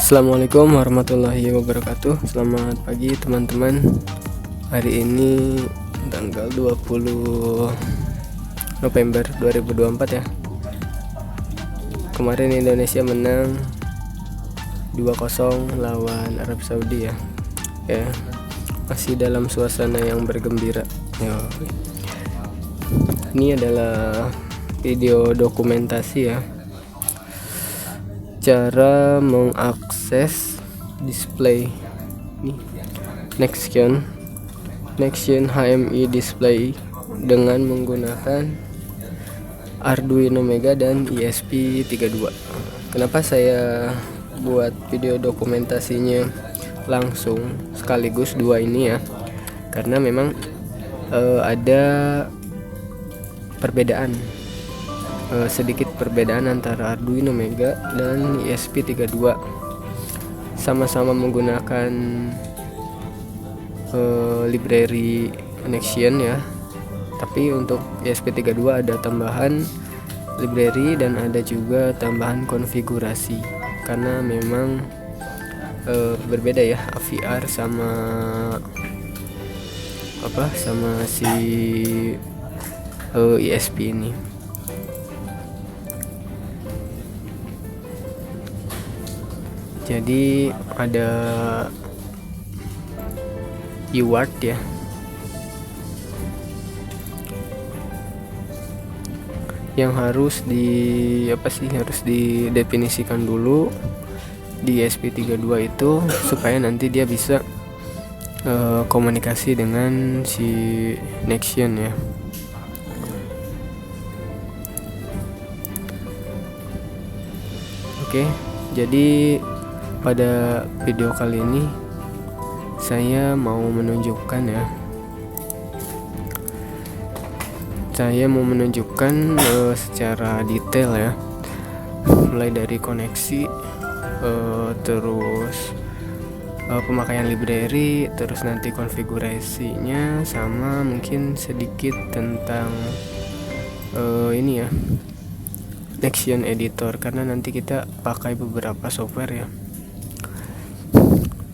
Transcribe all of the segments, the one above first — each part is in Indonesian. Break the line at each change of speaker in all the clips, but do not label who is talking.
Assalamualaikum warahmatullahi wabarakatuh. Selamat pagi teman-teman. Hari ini tanggal 20 November 2024 ya. Kemarin Indonesia menang 2-0 lawan Arab Saudi ya. Ya, masih dalam suasana yang bergembira. Yo. Ini adalah video dokumentasi ya. Cara mengakses display nih Nexion HMI display dengan menggunakan Arduino Mega dan ESP32. Kenapa saya buat video dokumentasinya langsung sekaligus dua ini ya? Karena memang ada perbedaan, sedikit perbedaan antara Arduino Mega dan ESP32. Sama-sama menggunakan library Nexion ya, tapi untuk ESP32 ada tambahan library dan ada juga tambahan konfigurasi karena memang berbeda ya AVR sama si ESP ini. Jadi ada UART ya, yang harus didefinisikan dulu di ESP32 itu supaya nanti dia bisa komunikasi dengan si Nexion ya. Oke, jadi pada video kali ini saya mau menunjukkan secara detail ya, mulai dari koneksi, terus pemakaian library, terus nanti konfigurasinya, sama mungkin sedikit tentang ini ya, Nexion editor, karena nanti kita pakai beberapa software ya.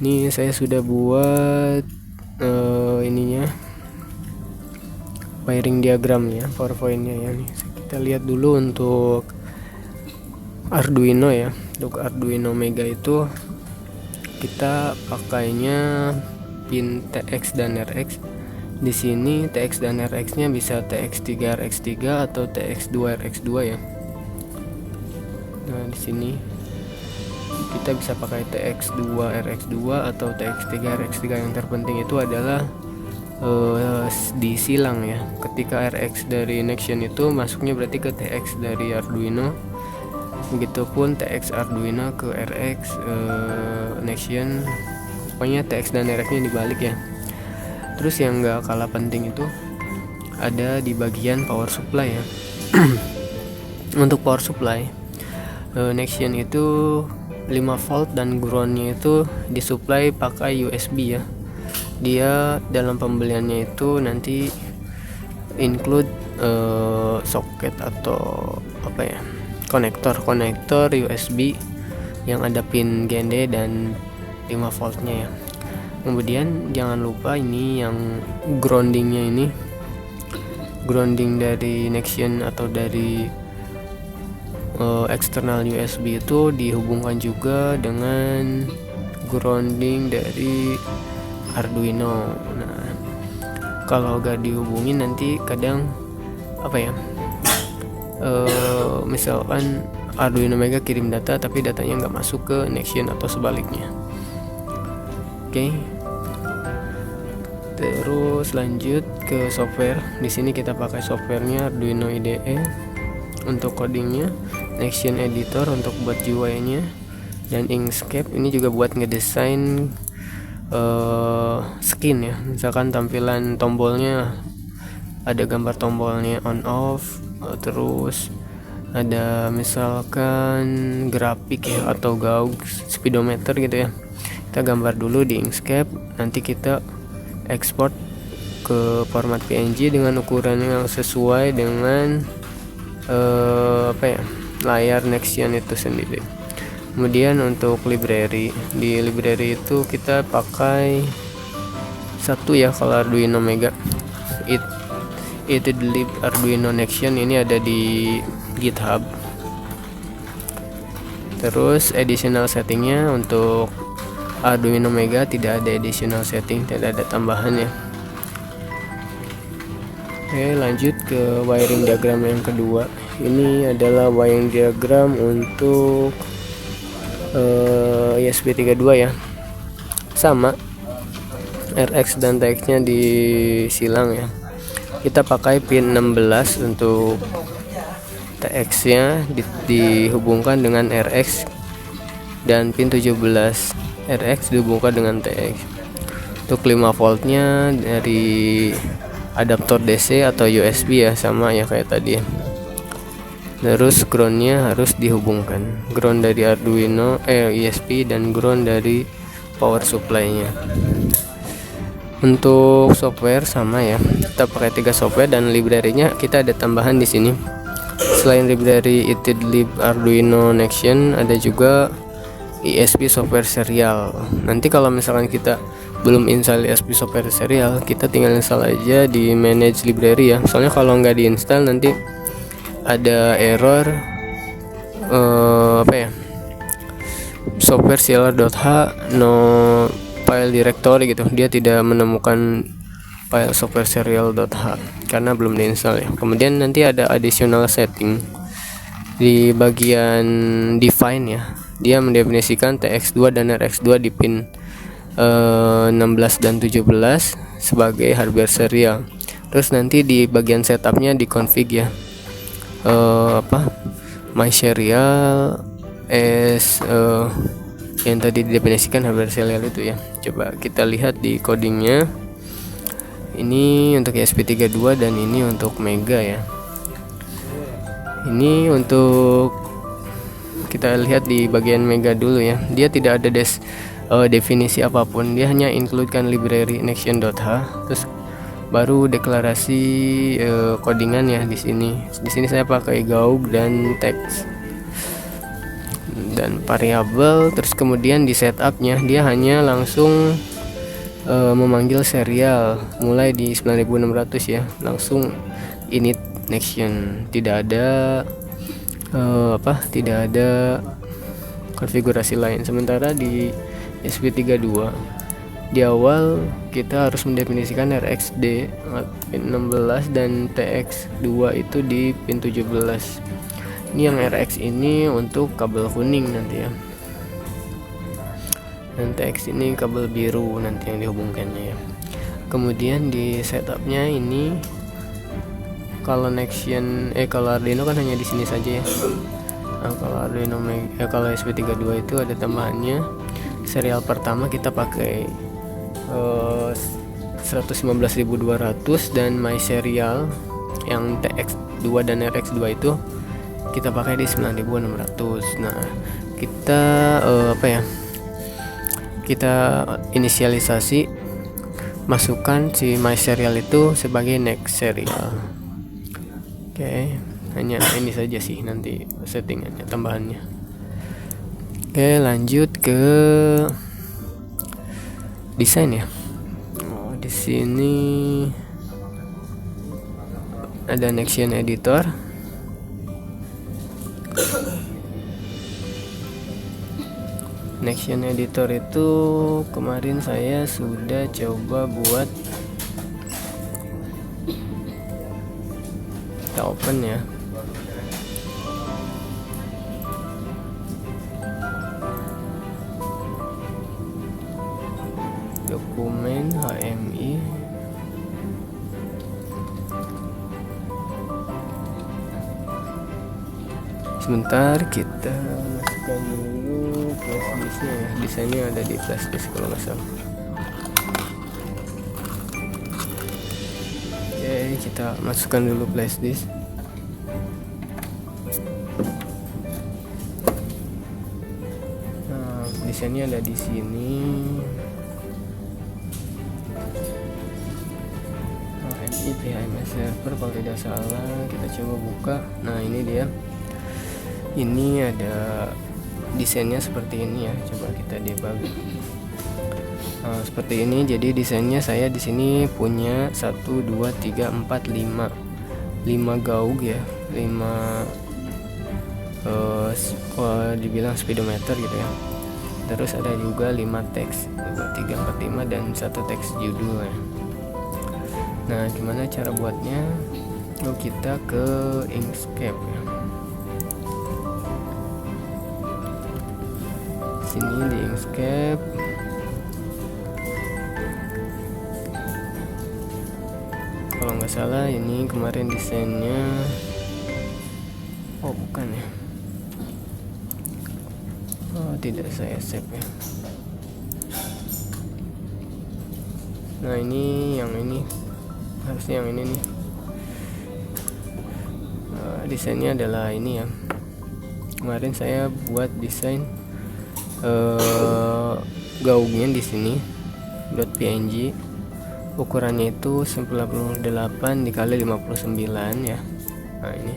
Ini saya sudah buat ininya, wiring diagramnya, PowerPoint-nya ya. Nih kita lihat dulu untuk Arduino ya. Untuk Arduino Mega itu kita pakainya pin TX dan RX. Di sini TX dan RX-nya bisa TX3 RX3 atau TX2 RX2 ya. Nah, di sini kita bisa pakai TX2 RX2 atau TX3 RX3. Yang terpenting itu adalah di silang ya. Ketika RX dari Nexion itu masuknya berarti ke TX dari Arduino. Begitupun TX Arduino ke RX Nexion. Pokoknya TX dan RX-nya dibalik ya. Terus yang gak kalah penting itu ada di bagian power supply ya. Untuk power supply Nexion itu 5 volt dan groundnya itu disuplai pakai USB ya. Dia dalam pembeliannya itu nanti include soket atau konektor USB yang ada pin GND dan 5 voltnya ya. Kemudian jangan lupa ini yang groundingnya, ini grounding dari Nexion atau dari eksternal USB itu dihubungkan juga dengan grounding dari Arduino. Nah, kalau gak dihubungin nanti kadang misalkan Arduino Mega kirim data tapi datanya nggak masuk ke Nexion atau sebaliknya. Oke. Terus lanjut ke software. Di sini kita pakai softwarenya Arduino IDE untuk codingnya, Nexion editor untuk buat UI-nya, dan Inkscape ini juga buat ngedesain skin ya. Misalkan tampilan tombolnya ada gambar tombolnya on off, terus ada misalkan grafik ya atau gauge, speedometer gitu ya. Kita gambar dulu di Inkscape, nanti kita ekspor ke format PNG dengan ukuran yang sesuai dengan layar Nexion itu sendiri. Kemudian untuk library, di library itu kita pakai satu ya kalau Arduino Mega, itidlib Arduino Nexion, ini ada di GitHub. Terus additional settingnya untuk Arduino Mega tidak ada additional setting, tidak ada tambahan ya. Oke, lanjut ke wiring diagram yang kedua. Ini adalah wiring diagram untuk ESP32 ya. Sama, RX dan TX nya disilang ya. Kita pakai pin 16 untuk TX nya dihubungkan dengan RX, dan pin 17 RX dihubungkan dengan TX. Untuk 5 voltnya dari adaptor DC atau USB ya, sama ya kayak tadi ya. Terus groundnya harus dihubungkan, ground dari Arduino ESP dan ground dari power supply nya. Untuk software sama ya, kita pakai 3 software, dan library-nya kita ada tambahan di sini. Selain library itidlib Arduino Nexion, ada juga ESP software serial. Nanti kalau misalkan kita belum install ESP software serial, kita tinggal install aja di manage library ya. Soalnya kalau nggak diinstal nanti ada error apa ya, software serial.h no file directory gitu, dia tidak menemukan file software serial.h karena belum diinstal ya. Kemudian nanti ada additional setting di bagian define ya, dia mendefinisikan TX2 dan RX2 di pin 16 dan 17 sebagai hardware serial. Terus nanti di bagian setupnya di config ya, my serial as yang tadi didefinisikan hardware serial itu ya. Coba kita lihat di codingnya. Ini untuk ESP32 dan ini untuk Mega ya. Ini untuk, kita lihat di bagian Mega dulu ya. Dia tidak ada definisi apapun, dia hanya includekan library nexion.h, terus baru deklarasi codingan ya di sini. Di sini saya pakai gaug dan teks dan variabel. Terus kemudian di setupnya dia hanya langsung memanggil serial mulai di 9600 ya, langsung init Nexion, tidak ada tidak ada konfigurasi lain. Sementara di ESP32 di awal kita harus mendefinisikan RXD pin 16 dan TX2 itu di pin 17. Ini yang RX ini untuk kabel kuning nanti ya, dan TX ini kabel biru nanti yang dihubungkannya ya. Kemudian di setupnya ini, kalau Nexion kalau Arduino kan hanya di sini saja ya. Nah, kalau Arduino kalau ESP32 itu ada tambahannya. Serial pertama kita pakai 115.200, dan my serial yang TX2 dan RX2 itu kita pakai di 9.600. Nah, kita kita inisialisasi, masukkan si my serial itu sebagai next serial. Oke, hanya ini saja sih nanti settingannya, tambahannya. Oke, lanjut ke desain ya. Di sini ada Nexion editor. Nexion editor itu kemarin saya sudah coba buat, kita open ya. Dokumen HMI, sebentar kita masukkan dulu flashdisknya ya. Desainnya ada di flashdisk kalau nggak salah. Oke, kita masukkan dulu flashdisk. Nah, desainnya ada di sini. PHMS server kalau tidak salah, kita coba buka. Nah, ini dia. Ini ada desainnya seperti ini ya. Coba kita debug. Seperti ini. Jadi desainnya saya di sini punya 1 2 3 4 5 gaug ya, 5 dibilang speedometer gitu ya. Terus ada juga 5 teks, 2 3 4 5 dan 1 teks judul ya. Nah, gimana cara buatnya? Kita ke Inkscape ya. Sini di Inkscape. Kalau nggak salah ini kemarin desainnya, oh bukan ya, oh tidak saya save ya. Nah ini yang ini, harusnya yang ini nih. Desainnya adalah ini ya. Kemarin saya buat desain gaungnya di sini .png, ukurannya itu 98 dikali 59 ya. Nah ini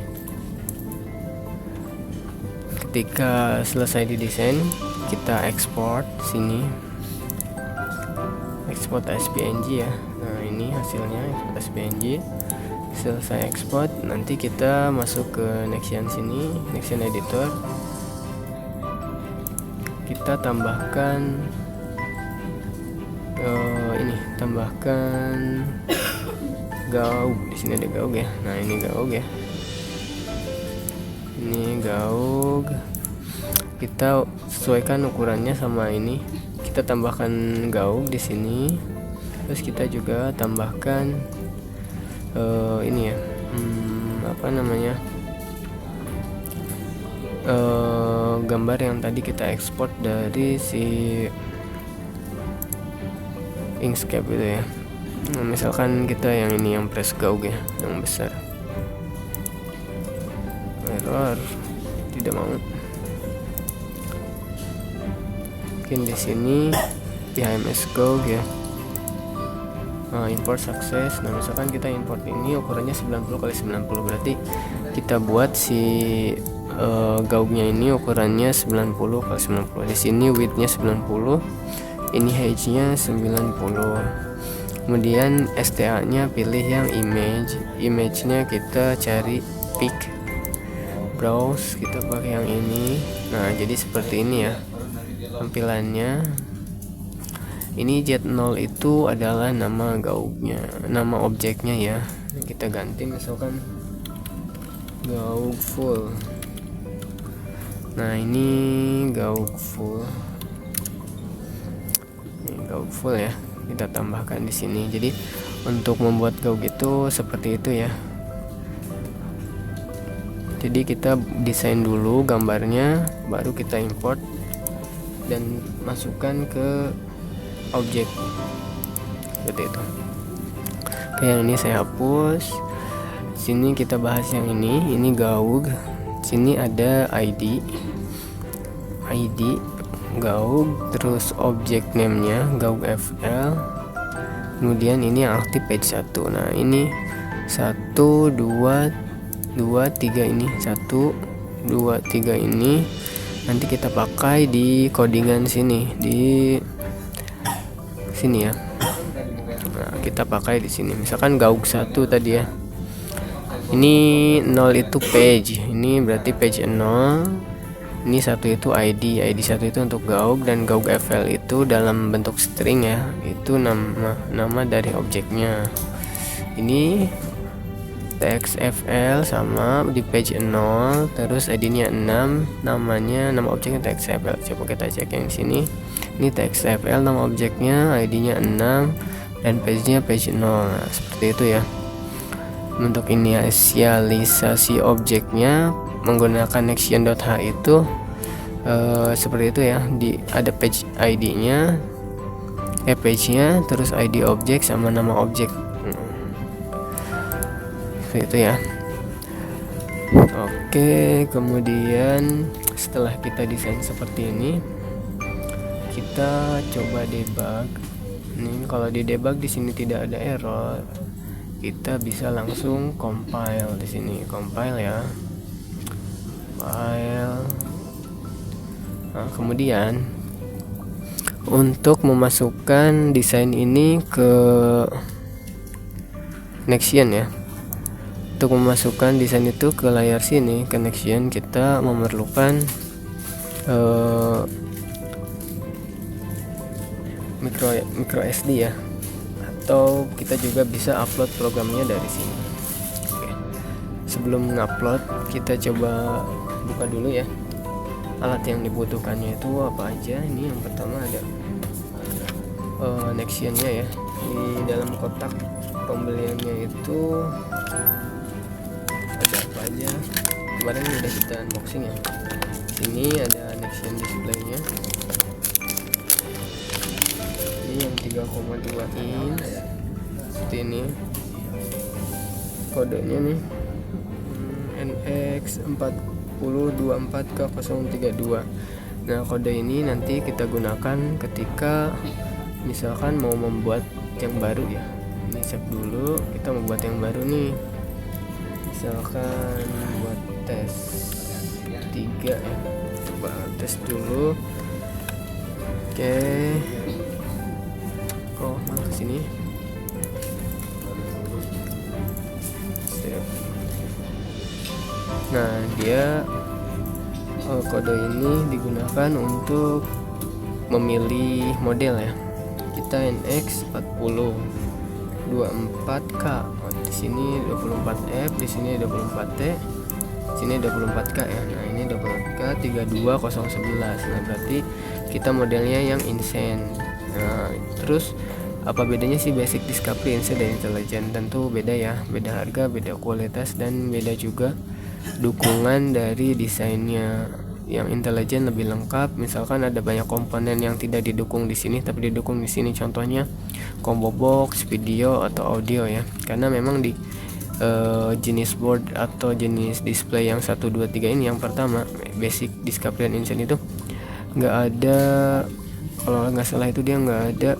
ketika selesai didesain kita ekspor sini, ekspor as png ya. Nah ini hasilnya ekspor as png. Selesai ekspor, nanti kita masuk ke Nexian sini, Nexian editor. Kita tambahkan ini, tambahkan gaug. Di sini ada gaug ya. Nah ini gaug ya. Ini gaug. Kita sesuaikan ukurannya sama ini. Kita tambahkan gaug di sini. Terus kita juga tambahkan ini ya, apa namanya, gambar yang tadi kita ekspor dari si Inkscape gitu ya. Nah, misalkan kita yang ini, yang press gaug ya, yang besar. Error, tidak mau. Mungkin di sini IMS gaug ya. Import sukses. Nah misalkan kita import ini ukurannya 90 kali 90, berarti kita buat si gaugnya ini ukurannya 90 kali 90. Di sini widthnya 90, ini height-nya 90. Kemudian STA nya pilih yang image-nya kita cari pick, browse, kita pakai yang ini. Nah jadi seperti ini ya tampilannya. Ini Z0 itu adalah nama gaugnya, nama objeknya ya. Kita ganti misalkan gaug full. Nah ini gaug full. Ini gaug full ya. Kita tambahkan di sini. Jadi untuk membuat gaug itu seperti itu ya. Jadi kita desain dulu gambarnya, baru kita import dan masukkan ke objek seperti itu. Oke, yang ini saya hapus. Sini kita bahas yang ini gaug. Sini ada ID gaug, terus object name-nya gaug FL. Kemudian ini yang aktif page 1. Nah, ini 1 2 3 ini 1 2 3 ini nanti kita pakai di codingan sini, di sini ya. Nah, kita pakai di sini. Misalkan gaug 1 tadi ya. Ini 0 itu page. Ini berarti page 0. Ini 1 itu ID 1 itu untuk gaug, dan gaug FL itu dalam bentuk string ya. Itu nama dari objeknya. Ini teks FL sama di page 0, terus ID-nya 6, nama objeknya teks FL. Coba kita cek yang di sini. Ini teks FL, nama objeknya, ID-nya 6, dan page-nya page 0. Nah, seperti itu ya. Untuk inisialisasi objeknya menggunakan nexian.h itu seperti itu ya. Ada page ID-nya, page-nya, terus ID objek sama nama objek. Seperti itu ya. Oke, kemudian setelah kita desain seperti ini, kita coba debug. Ini kalau di debug di sini tidak ada error, kita bisa langsung compile di sini. Compile ya, file Nah, kemudian untuk memasukkan desain ini ke Nexian ya, untuk memasukkan desain itu ke layar sini ke Nexian, kita memerlukan micro SD ya, atau kita juga bisa upload programnya dari sini. Oke. Sebelum ngupload, kita coba buka dulu ya alat yang dibutuhkannya itu apa aja. Ini yang pertama ada Nexian-nya ya. Di dalam kotak pembeliannya itu ada apa aja, kemarin udah kita unboxing ya. Ini ada Nexian display-nya, ini yang 3,2 inch seperti ini, kodenya nih NX4024K032. Nah, kode ini nanti kita gunakan ketika misalkan mau membuat yang baru ya. Ini save dulu, kita membuat yang baru nih, misalkan buat tes 3 ya, coba tes dulu. Oke, malah kesini. Save. Nah, dia kode ini digunakan untuk memilih model ya. Kita NX40 24K. Di sini 24F, di sini 24T, di sini 24K ya. Nah, ini 24K 32011. Nah, berarti kita modelnya yang Insane. Nah, terus apa bedanya sih basic discovery, Insane dan intelligent? Tentu beda ya, beda harga, beda kualitas, dan beda juga dukungan dari desainnya. Yang intelligent lebih lengkap, misalkan ada banyak komponen yang tidak didukung di sini tapi didukung di sini, contohnya combo box, video atau audio ya. Karena memang di jenis board atau jenis display yang 1, 2, 3 ini, yang pertama basic discovery dan Insane itu nggak ada, kalau nggak salah itu dia nggak ada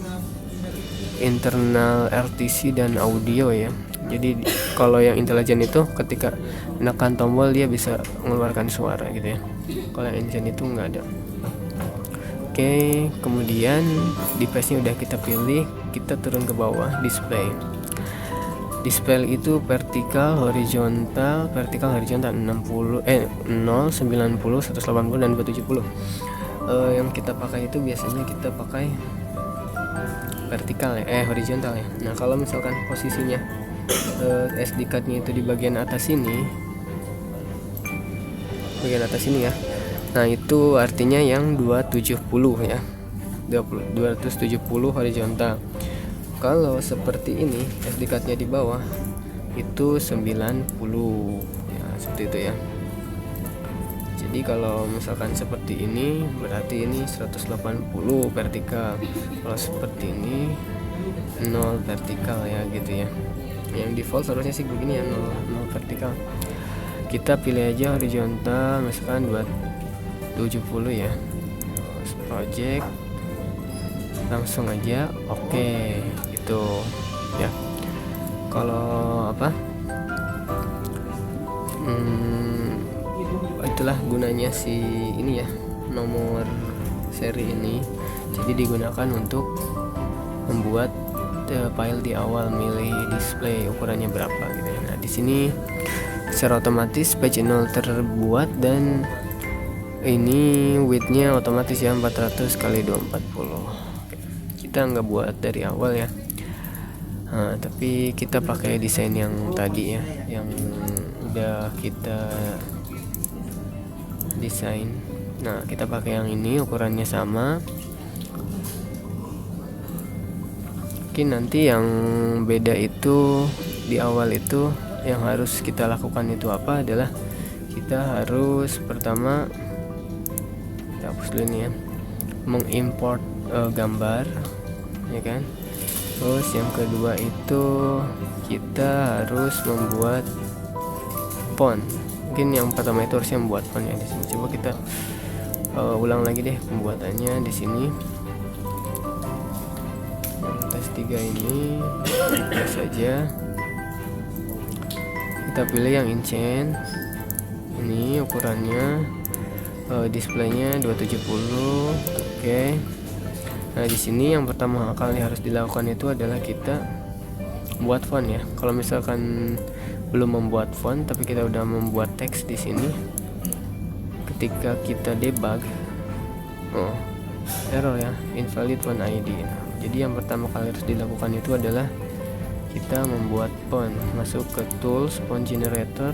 internal RTC dan audio ya. Jadi kalau yang intelligent itu ketika menekan tombol dia bisa mengeluarkan suara gitu ya. Kalau yang Insane itu nggak ada. Oke, kemudian device-nya udah kita pilih, kita turun ke bawah, display itu vertikal, horizontal 60 0, 90, 180 dan 270. Yang kita pakai itu biasanya kita pakai vertikal ya, horizontal ya. Nah, kalau misalkan posisinya SD card-nya itu di bagian atas sini ya. Nah, itu artinya yang 270 ya. 270 horizontal. Kalau seperti ini SD card-nya di bawah itu 90 ya, seperti itu ya. Jadi kalau misalkan seperti ini berarti ini 180 vertikal. Kalau seperti ini 0 vertikal ya gitu ya. Yang default seharusnya sih begini ya, 0 vertikal. Kita pilih aja horizontal, misalkan 270 ya. Project langsung aja oke gitu ya. Kalau apa itulah gunanya si ini ya, nomor seri ini. Jadi digunakan untuk membuat file di awal, milih display ukurannya berapa gitu ya. Nah, di sini secara otomatis page 0 terbuat, dan ini widthnya otomatis ya 400 x 240. Kita nggak buat dari awal ya. Nah, tapi kita pakai desain yang tadi ya, yang udah kita desain. Nah, kita pakai yang ini, ukurannya sama. Mungkin nanti yang beda itu di awal itu yang harus kita lakukan itu apa adalah kita harus pertama, kita hapus dulu nih ya, mengimport gambar ya kan. Terus yang kedua itu kita harus membuat font. Mungkin yang pertama itu harusnya membuat font ya di sini. Coba kita ulang lagi deh pembuatannya di sini. Tes 3 ini kita saja, kita pilih yang Insane, ini ukurannya displaynya 270. Oke. Nah di sini yang pertama kali harus dilakukan itu adalah kita buat font ya. Kalau misalkan belum membuat font tapi kita udah membuat teks di sini, ketika kita debug, error ya, invalid font ID. Nah, jadi yang pertama kali harus dilakukan itu adalah kita membuat font. Masuk ke tools, font generator,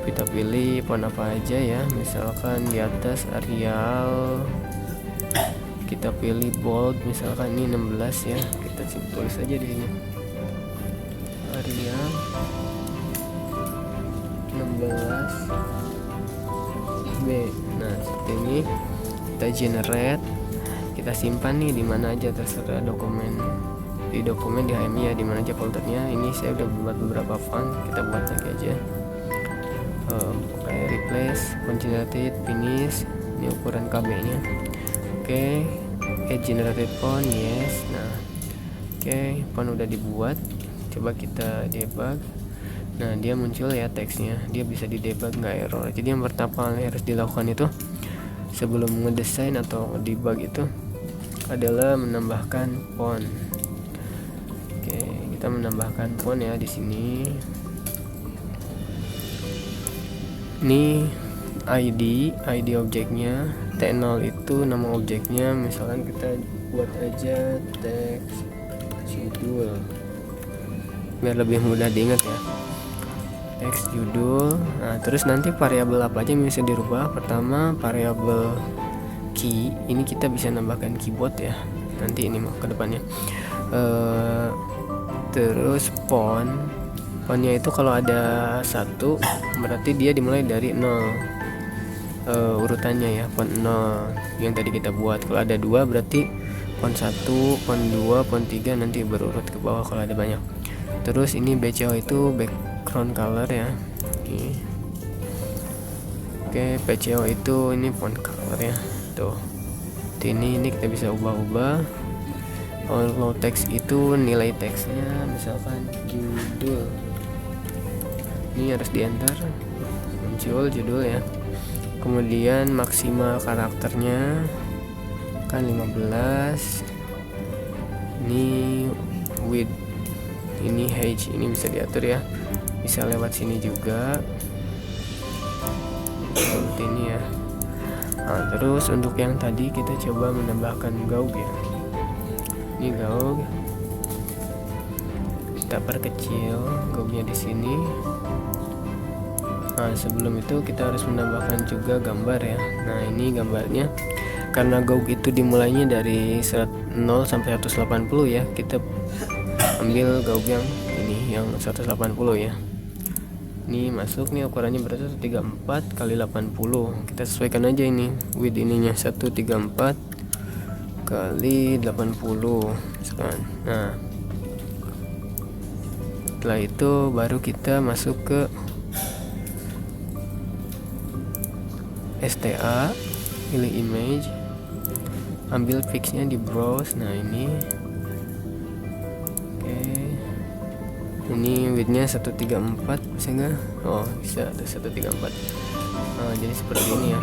kita pilih font apa aja ya, misalkan di atas Arial, kita pilih bold, misalkan ini 16 ya, kita tulis aja di sini Arial 16B. Nah seperti ini, kita generate, kita simpan nih di mana aja, terserah dokumen, di HMI ya, di mana aja foldernya. Ini saya udah buat beberapa font, kita buat lagi aja. Kayak replace, font generated, finish, ini ukuran KB nya. Oke, add generated font, yes. Nah oke, font udah dibuat, coba kita debug. Nah dia muncul ya teksnya, dia bisa di debug nggak error. Jadi yang pertama harus dilakukan itu sebelum ngedesain atau debug itu adalah menambahkan font. Oke, kita menambahkan font ya di sini. Ini ID objeknya, T0 itu nama objeknya, misalkan kita buat aja teks judul biar lebih mudah diingat ya, teks judul. Nah terus nanti variabel apa aja yang bisa dirubah. Pertama variabel key, ini kita bisa nambahkan keyboard ya nanti ini mau ke depannya. Terus fontnya itu kalau ada 1 berarti dia dimulai dari 0 urutannya ya, font 0 yang tadi kita buat. Kalau ada 2 berarti font 1, font 2, font 3 nanti berurut ke bawah kalau ada banyak. Terus ini BCO itu background color ya. Oke, PCO itu ini font color ya. Tuh. Ini kita bisa ubah-ubah. Kalau teks itu nilai teksnya misalkan judul. Ini harus di enter, muncul judul ya. Kemudian maksimal karakternya kan 15. Ini width, ini height, ini bisa diatur ya, bisa lewat sini juga seperti ini ya. Nah, terus untuk yang tadi kita coba menambahkan gaug ya. Ini gaug, kita perkecil gaugnya di sini. Nah sebelum itu kita harus menambahkan juga gambar ya. Nah ini gambarnya, karena gaug itu dimulainya dari 0 sampai 180 ya, kita ambil gaug yang ini yang 180 ya. Ini masuk nih, ukurannya berarti 134 kali 80. Kita sesuaikan aja ini width ininya 134 kali 80 misalkan. Nah setelah itu baru kita masuk ke STA, pilih image, ambil fixnya di browse. Nah ini oke, ini widthnya 134 bisa nggak? Oh bisa, ada 134. Jadi seperti ini ya.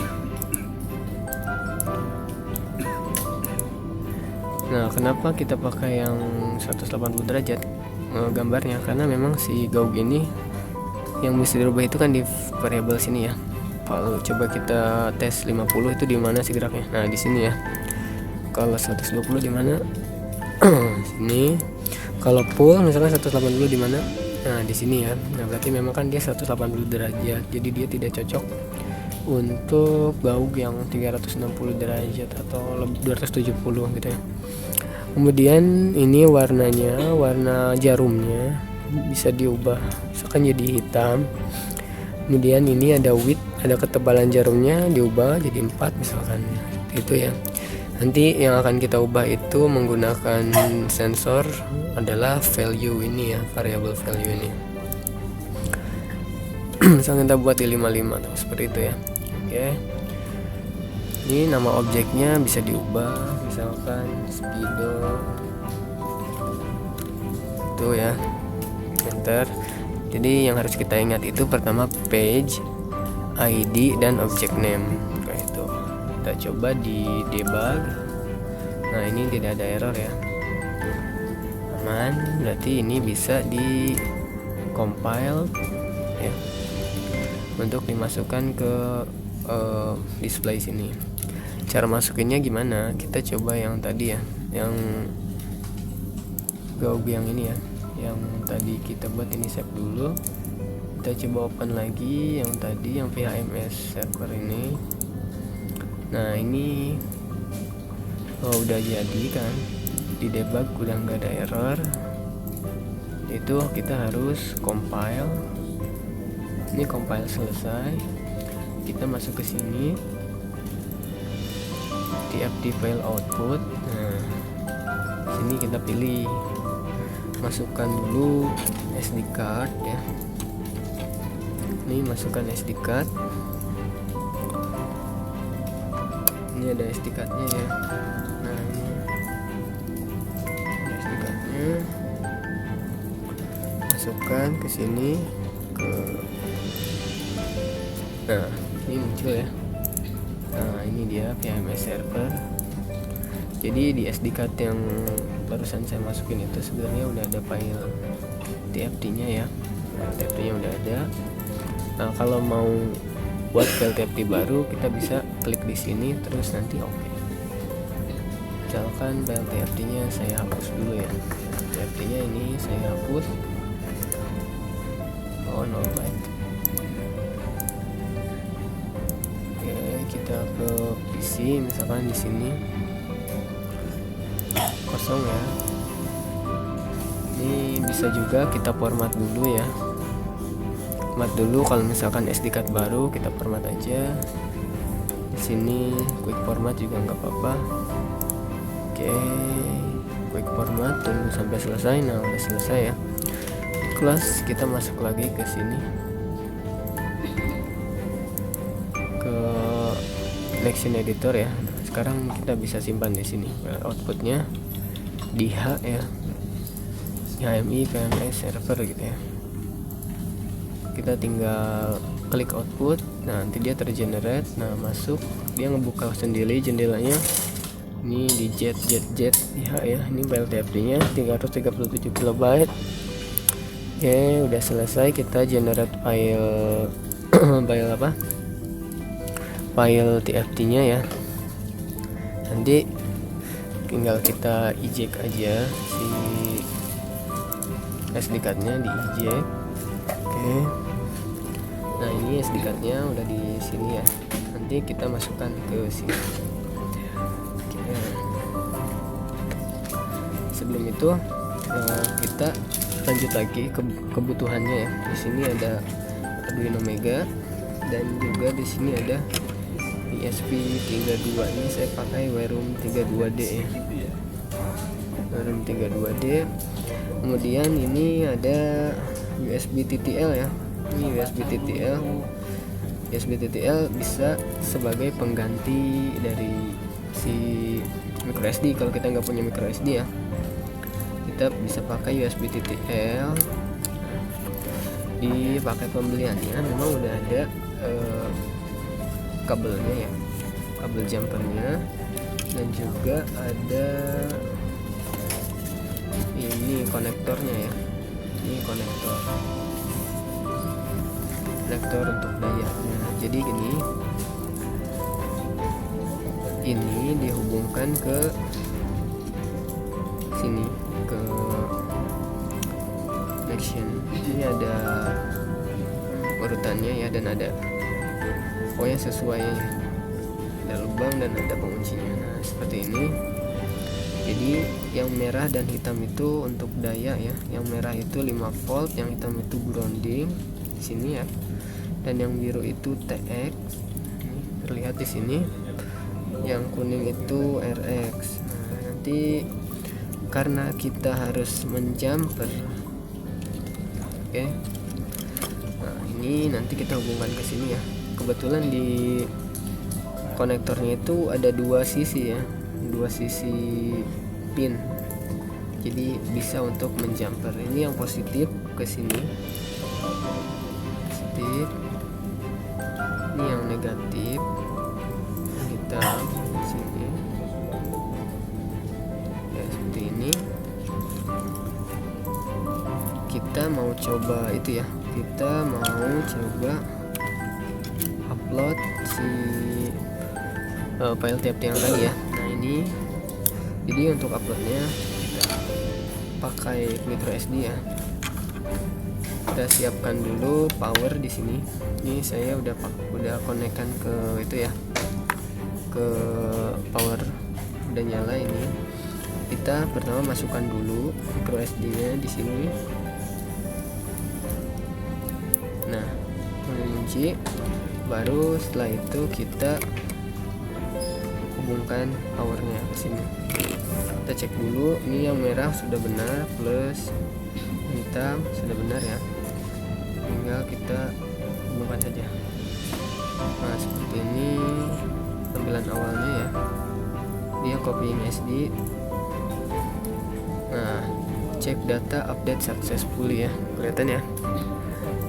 Nah kenapa kita pakai yang 180 derajat gambarnya? Karena memang si gaug ini yang bisa dirubah itu kan di variabel sini ya. Kalau coba kita tes 50 itu di mana sih geraknya? Nah di sini ya. Kalau 120 di mana? Sini. Kalau full misalkan 180 di mana? Nah di sini ya. Nah berarti memang kan dia 180 derajat. Jadi dia tidak cocok untuk gaug yang 360 derajat atau 270 gitu ya. Kemudian ini warnanya, warna jarumnya bisa diubah, misalkan jadi hitam. Kemudian ini ada width, ada ketebalan jarumnya diubah jadi 4 misalkan, itu ya. Nanti yang akan kita ubah itu menggunakan sensor adalah value ini ya, variable value ini. Misalnya kita buat di 55 atau seperti itu ya. Oke. Ini nama objeknya bisa diubah, misalkan Speedo itu ya, enter. Jadi yang harus kita ingat itu pertama page ID dan object name. Kayak itu. Kita coba di debug. Nah, ini tidak ada error ya. Aman, berarti ini bisa di compile ya, untuk dimasukkan ke display sini. Cara masukinnya gimana? Kita coba yang tadi ya, yang Gaug yang ini ya, yang tadi kita buat. Ini save dulu. Kita coba open lagi yang tadi, yang VHMS server ini. Nah, ini udah jadi kan, di debug udah nggak ada error. Itu kita harus compile. Ini compile selesai, kita masuk ke sini, tft file output. Nah, sini kita pilih, masukkan dulu SD card ya. Ini masukkan SD card. Ini ada SD cardnya ya. Nah, ini SD cardnya, masukkan ke sini, nah ini muncul ya. Nah, ini dia VHMS server. Jadi di SD card yang barusan saya masukin itu sebenarnya udah ada file TFT nya ya. Nah, TFT nya udah ada. Nah, kalau mau buat file TFT baru, kita bisa klik di sini terus nanti oke. Misalkan file TFT nya saya hapus dulu ya. TFT nya ini saya hapus. Oh, no byte. Oke, kita ke PC, misalkan di sini kosong ya. Ini bisa juga kita format dulu ya. Format dulu, kalau misalkan SD card baru kita format aja. Di sini quick format juga nggak apa-apa. Oke, quick format, tunggu sampai selesai. Nah, udah selesai ya. Close, kita masuk lagi ke sini, ke connection editor ya. Nah, sekarang kita bisa simpan di sini outputnya di H ya, HMI VMS server gitu ya. Kita tinggal klik output. Nah, nanti dia tergenerate. Nah, masuk, dia ngebuka sendiri jendelanya. Ini di jet di H ya. Ini file TFT nya 337 KB. Oke, udah selesai. Kita generate file file apa? File TFT nya ya. Nanti tinggal kita eject aja si SD card nya, di eject. Oke. Nah, ini SD card nya udah di sini ya. Nanti kita masukkan ke sini. Oke. Sebelum itu kita lanjut lagi ke kebutuhannya ya. Di sini ada Arduino Mega dan juga di sini ada ESP32. Ini saya pakai Wirum 32D ya. Wirum 32D. Kemudian ini ada USB TTL ya. Ini USB TTL. USB TTL bisa sebagai pengganti dari si microSD. Kalau kita nggak punya microSD ya, kita bisa pakai USB TTL. Di paket pembeliannya memang udah ada kabelnya ya, kabel jumpernya, dan juga ada ini konektornya ya. Ini konektor untuk daya. Nah, jadi ini dihubungkan ke sini, ke connection. Ini ada urutannya ya, dan ada pokoknya sesuai, ada lubang dan ada penguncinya. Nah, seperti ini. Jadi yang merah dan hitam itu untuk daya ya. Yang merah itu 5 volt, yang hitam itu grounding di sini ya. Dan yang biru itu TX. Ini terlihat di sini. Yang kuning itu RX. Nah, nanti karena kita harus menjumper. Oke. Nah, ini nanti kita hubungkan ke sini ya. Kebetulan di konektornya itu ada dua sisi ya, dua sisi pin, jadi bisa untuk menjumper. Ini yang positif ke sini, positif, Ini yang negatif hitam sini ya, seperti ini. Kita mau coba itu ya, kita mau coba upload si file tiap-tiap tadi ya. Nah ini, jadi untuk uploadnya kita pakai micro SD ya. Kita siapkan dulu power di sini. Ini saya udah konekkan ke itu ya, ke power, udah nyala ini. Kita pertama masukkan dulu micro SD nya di sini. Nah, kunci, baru setelah itu kita hubungkan powernya ke sini. Kita cek dulu, ini yang merah sudah benar, plus hitam sudah benar ya. Tinggal kita hubungkan saja. Nah, seperti ini tampilan awalnya ya. Dia copying SD. Nah, cek data update successfully ya, kelihatan ya.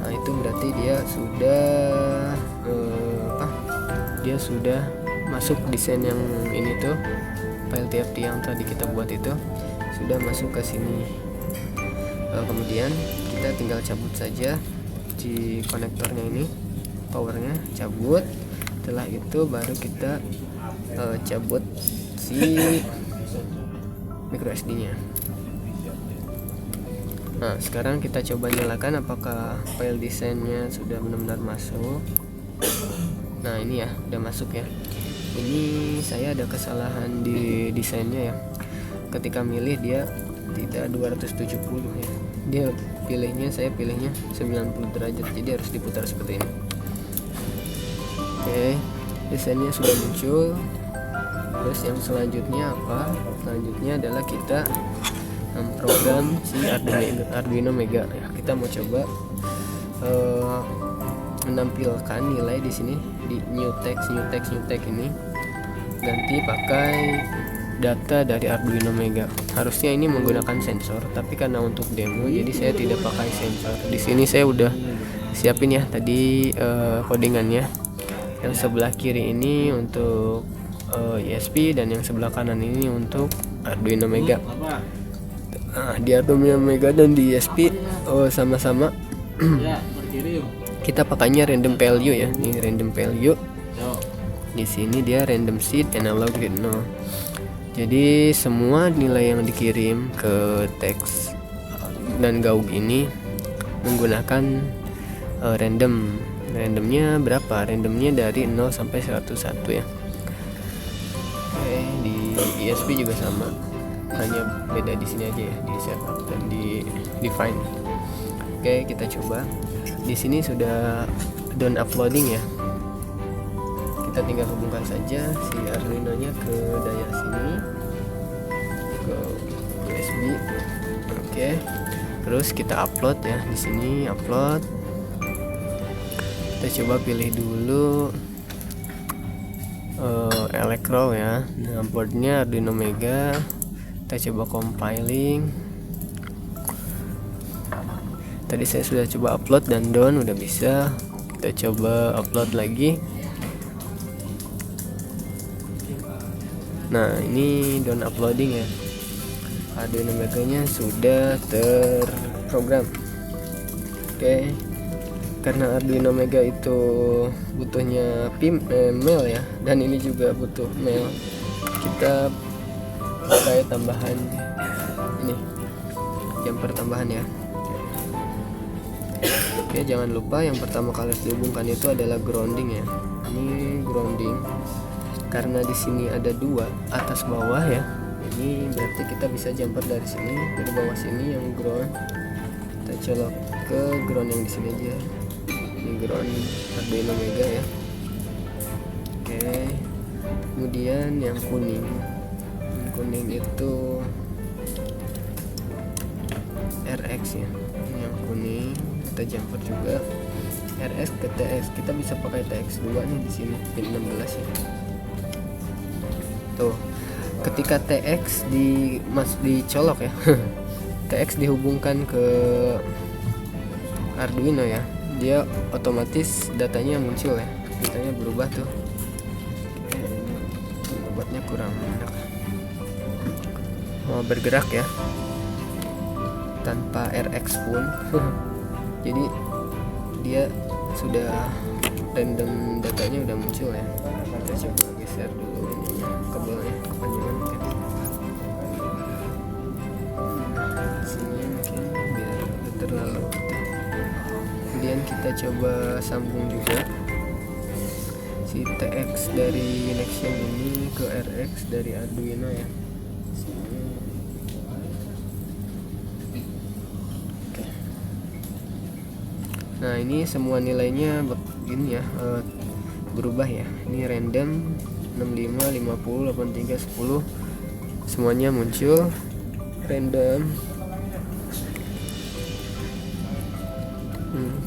Nah, itu berarti dia sudah dia sudah masuk desain yang ini tuh, file TFT yang tadi kita buat itu sudah masuk ke sini. Kemudian kita tinggal cabut saja di konektornya ini, powernya cabut. Setelah itu baru kita cabut si micro SD nya. Nah, sekarang kita coba nyalakan apakah file desainnya sudah benar-benar masuk. Nah, ini ya udah masuk ya. Ini saya ada kesalahan di desainnya ya. Ketika milih dia tidak 270 ya. Dia saya pilihnya 90 derajat. Jadi harus diputar seperti ini. Oke, desainnya sudah muncul. Terus yang selanjutnya apa? Selanjutnya adalah kita program si Arduino Mega ya. Kita mau coba menampilkan nilai di sini di new text ini, ganti pakai data dari Arduino Mega. Harusnya ini menggunakan sensor, tapi karena untuk demo jadi saya tidak pakai sensor. Di sini saya udah siapin ya tadi codingannya. Yang sebelah kiri ini untuk ESP dan yang sebelah kanan ini untuk Arduino Mega. Nah, di Arduino Mega dan di ESP sama-sama kita pakainya random value ya. Ini random value. Di sini dia random seed analog read 0. Jadi semua nilai yang dikirim ke teks dan gaug ini menggunakan random. Randomnya berapa? Randomnya dari 0 sampai 101 ya. Oke, di ESP juga sama. Hanya beda di sini aja ya, di setup dan di define. Oke, kita coba. Di sini sudah done uploading ya. Kita tinggal hubungkan saja si Arduino nya ke daya sini, ke USB. Oke, terus kita upload ya. Di sini upload. Kita coba pilih dulu Electro ya. Nah, boardnya Arduino Mega. Kita coba compiling. Tadi saya sudah coba upload dan down, udah bisa. Kita coba upload lagi. Nah, ini down uploading ya. Arduino Mega nya sudah terprogram. Oke. Karena Arduino Mega itu butuhnya mail ya, dan ini juga butuh mail. Kita pakai tambahan ini, jumper tambahan ya. Oke, jangan lupa yang pertama kali harus dihubungkan itu adalah grounding ya. Ini grounding karena di sini ada dua, atas bawah ya. Ini berarti kita bisa jumper dari sini, dari bawah sini yang ground. Kita colok ke ground yang di sini aja. Ini ground Arduino Mega ya. Oke, kemudian yang kuning. Yang kuning itu RX ya. Ini yang kuning kita jumper juga. RS ke TX, kita bisa pakai TX2 nih di sini pin 16 ya. Tuh, ketika TX dicolok ya. TX dihubungkan ke Arduino ya, dia otomatis datanya muncul ya. datanya berubah tuh. Buatnya kurang enak. Bergerak ya tanpa RX pun. Jadi dia sudah random, datanya udah muncul ya. Kita coba geser dulu ininya, kabelnya kepanjangan mungkin. Sini mungkin biar tidak terlalu putih. Kemudian kita coba sambung juga si TX dari Nexian ini ke RX dari Arduino ya. Sini. Oke. Nah ini semua nilainya begini ya, berubah ya. Ini random 65, 50, 83, 10 semuanya muncul random.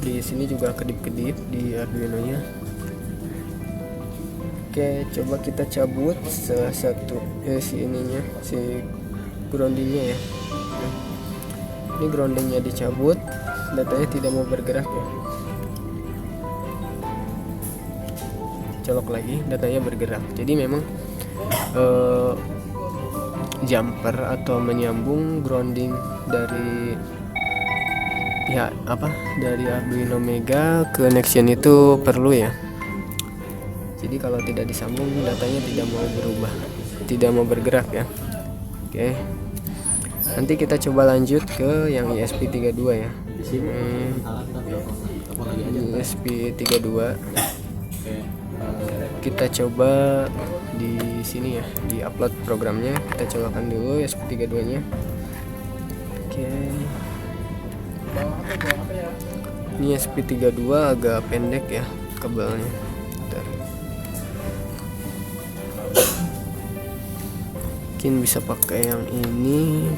Di sini juga kedip-kedip di Arduino nya. Oke, coba kita cabut satu si ininya, si groundingnya ya. Ini groundingnya dicabut, datanya tidak mau bergerak ya. Colok lagi, datanya bergerak. Jadi memang jumper atau menyambung grounding dari pihak dari Arduino Mega ke Nexian itu perlu ya. Jadi kalau tidak disambung datanya tidak mau berubah, tidak mau bergerak ya. Oke, nanti kita coba lanjut ke yang ESP32 ya. ESP32 kita coba di sini ya, di upload programnya. Kita colokan dulu ESP32 nya. Oke, ini ESP32 agak pendek ya kabelnya. Mungkin bisa pakai yang ini.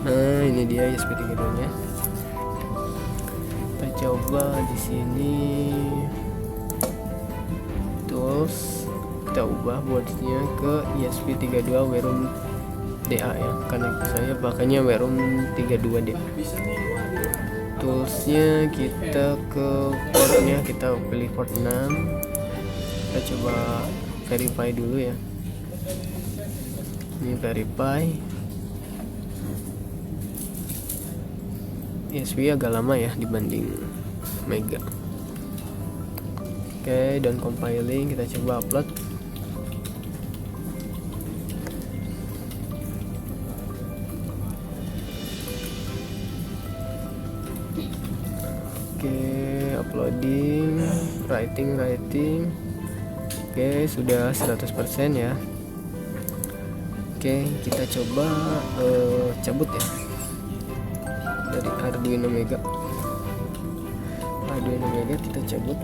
Nah ini dia ESP32 nya. Kita coba di sini tools, kita ubah boardnya ke ESP32 Werum DA ya, karena saya pakainya Werum 32D. Toolsnya kita ke portnya, kita pilih port 6. Kita coba verify dulu ya. Ini verify. ESP agak lama ya dibanding Mega. Oke, dan compiling, kita coba upload. Uploading, writing. Oke, sudah 100% ya. Oke, kita coba cabut ya dari Arduino Mega. Kita cabut.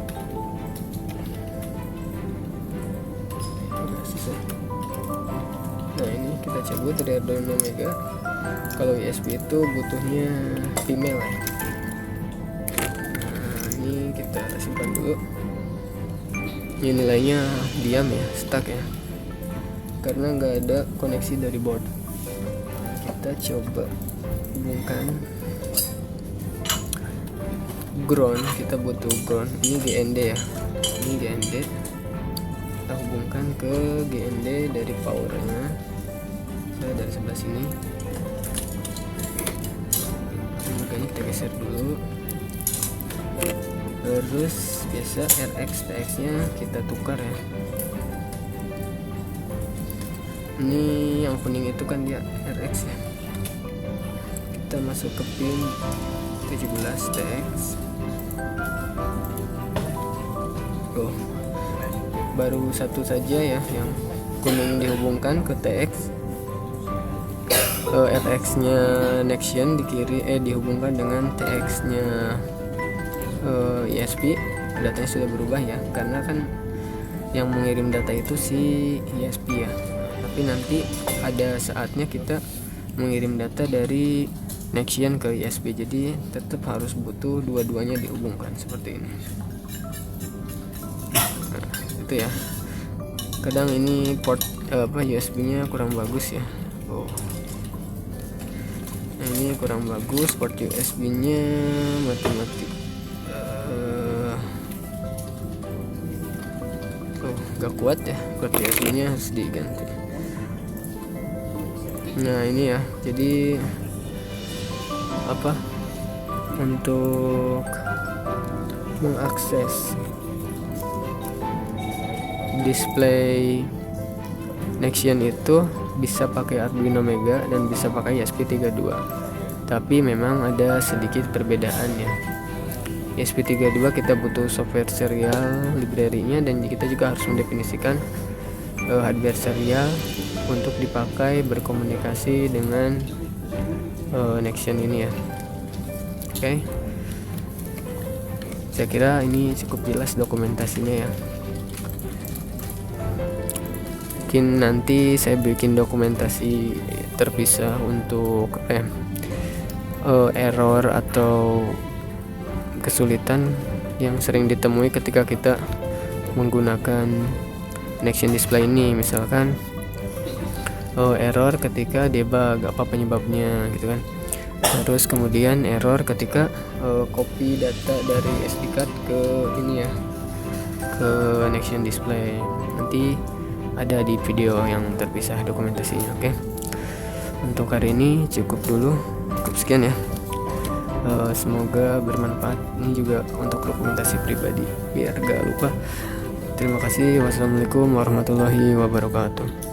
Nah ini kita cabut dari Arduino Mega. Kalau ESP itu butuhnya female ya. Kita simpan dulu. Ini nilainya diam ya, stuck ya, karena nggak ada koneksi dari board. Kita coba hubungkan ground, kita butuh ground. Ini GND ya, ini GND. Kita hubungkan ke GND dari powernya. Saya dari sebelah sini. Makanya kita geser dulu. Terus biasa RX TX nya kita tukar ya. Ini yang kuning itu kan dia RX ya. Kita masuk ke pin 17 TX. Baru satu saja ya yang kuning dihubungkan ke TX. RX nya Nexian di kiri dihubungkan dengan TX nya ESP. Datanya sudah berubah ya, karena kan yang mengirim data itu si ESP ya. Tapi nanti ada saatnya kita mengirim data dari Nexian ke ESP, jadi tetap harus butuh dua-duanya dihubungkan seperti ini. Nah, itu ya. Kadang ini port USB nya kurang bagus ya. Nah, ini kurang bagus, port USB nya mati-mati. Gak kuat ya, port USB nya harus diganti. Nah ini ya, jadi untuk mengakses display Nexian itu bisa pakai Arduino Mega dan bisa pakai ESP32, tapi memang ada sedikit perbedaannya. ESP32 kita butuh software serial library-nya, dan kita juga harus mendefinisikan hardware serial untuk dipakai berkomunikasi dengan Nexian ini ya. Oke. Saya kira ini cukup jelas dokumentasinya ya. Mungkin nanti saya bikin dokumentasi terpisah untuk error atau kesulitan yang sering ditemui ketika kita menggunakan Nexian display ini. Misalkan error ketika debug, apa penyebabnya gitu kan. Terus kemudian error ketika copy data dari SD card ke ini ya, ke Nexian display. Nanti ada di video yang terpisah dokumentasinya. Oke. Untuk hari ini cukup sekian ya. Semoga bermanfaat. Ini juga untuk dokumentasi pribadi biar gak lupa. Terima kasih. Wassalamualaikum warahmatullahi wabarakatuh.